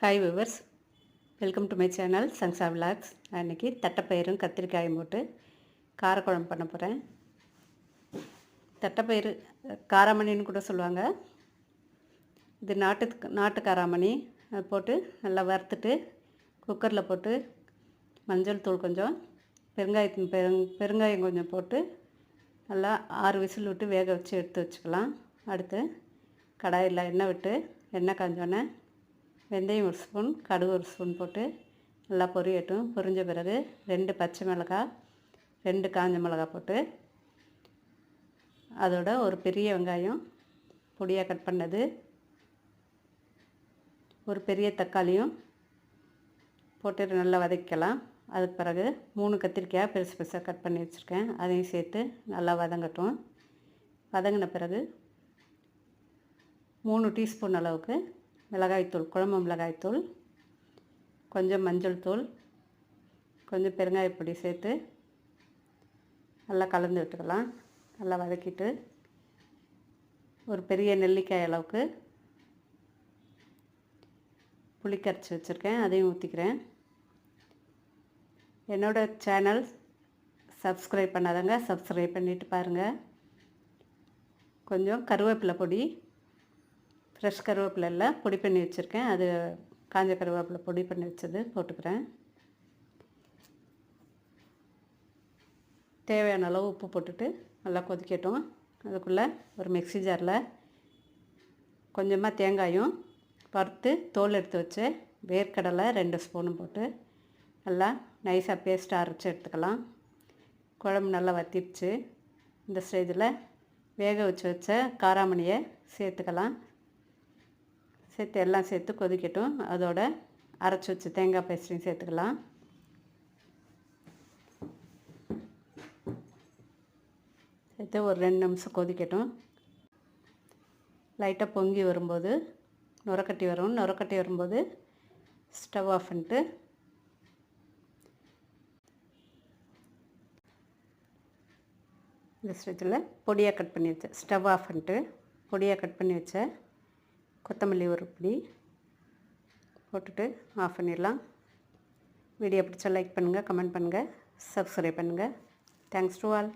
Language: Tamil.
Hi viewers, welcome to my channel சங்ஸா விலாக்ஸ். நான் இன்றைக்கி தட்டைப்பயிரும் கத்திரிக்காயும் போட்டு காரக்குழம்பு பண்ண போகிறேன். தட்டைப்பயிறு காராமணின்னு கூட சொல்லுவாங்க. இது நாட்டு காராமணி. அதை போட்டு நல்லா வறுத்துட்டு குக்கரில் போட்டு மஞ்சள் தூள் கொஞ்சம் பெருங்காயம் கொஞ்சம் போட்டு நல்லா 6 விசில் விட்டு வேக வச்சு எடுத்து வச்சுக்கலாம். அடுத்து கடாயில் எண்ணெய் விட்டு எண்ணெய் காஞ்சோன்னே வெந்தயம் 1 ஸ்பூன், கடுகு 1 ஸ்பூன் போட்டு நல்லா பொரியட்டும். பொரிஞ்ச பிறகு 2 பச்சை மிளகாய், 2 காஞ்ச மிளகாய் போட்டு அதோட ஒரு பெரிய வெங்காயம் பொடியாக கட் பண்ணது, ஒரு பெரிய தக்காளியும் போட்டு நல்லா வதக்கலாம். அதுக்கு பிறகு 3 கத்திரிக்காய் பெருசு பெருசாக கட் பண்ணி வச்சுருக்கேன், அதையும் சேர்த்து நல்லா வதங்கட்டும். வதங்கின பிறகு 3 டீஸ்பூன் அளவுக்கு மிளகாய்த்தூள், குழம்பு மிளகாய்த்தூள், கொஞ்சம் மஞ்சள் தூள், கொஞ்சம் பெருங்காயப்பொடி சேர்த்து நல்லா கலந்து விட்டுக்கலாம். நல்லா வதக்கிட்டு ஒரு பெரிய நெல்லிக்காய் அளவுக்கு புளி கரைச்சி வச்சுருக்கேன், அதையும் ஊற்றிக்கிறேன். என்னோடய சேனல் சப்ஸ்கிரைப் பண்ணாதங்க சப்ஸ்கிரைப் பண்ணிவிட்டு பாருங்கள். கொஞ்சம் கருவேப்பிலை பொடி, ஃப்ரெஷ் கருவேப்பிலை இல்லை, பொடி பண்ணி வச்சுருக்கேன், அது காஞ்ச கருவேப்பிலை பொடி பண்ணி வச்சது போட்டுக்கிறேன். தேவையான அளவு உப்பு போட்டுட்டு நல்லா கொதிக்கட்டும். அதுக்குள்ளே ஒரு மிக்ஸி ஜாரில் கொஞ்சமாக தேங்காயும் வறுத்து தோல் எடுத்து வச்சு வேர்க்கடலை 2 ஸ்பூனும் போட்டு நல்லா நைஸாக பேஸ்ட்டாக அரைச்சி எடுத்துக்கலாம். குழம்பு நல்லா வத்திடுச்சு. இந்த ஸ்டேஜில் வேக வச்ச காராமணியை சேர்த்துக்கலாம். சேர்த்து எல்லாம் சேர்த்து கொதிக்கட்டும். அதோட அரைச்சி வச்ச தேங்காய் பேஸ்ட்டையும் சேர்த்துக்கலாம். சேர்த்து ஒரு 2 நிமிஷம் கொதிக்கட்டும். லைட்டாக பொங்கி வரும்போது நுரக்கட்டி வரும். நுரக்கட்டி வரும்போது ஸ்டவ் ஆஃப் பண்ணிட்டு இந்த ஸ்டேஜில் பொடியாக கட் பண்ணி வச்ச ஸ்டவ் ஆஃப் பண்ணிட்டு பொடியாக கட் பண்ணி வச்ச கொத்தமல்லி ஒரு பிடி போட்டுட்டு ஆஃப் பண்ணிடலாம். வீடியோ பிடிச்சா லைக் பண்ணுங்கள், கமெண்ட் பண்ணுங்கள், சப்ஸ்கிரைப் பண்ணுங்கள். Thanks to all.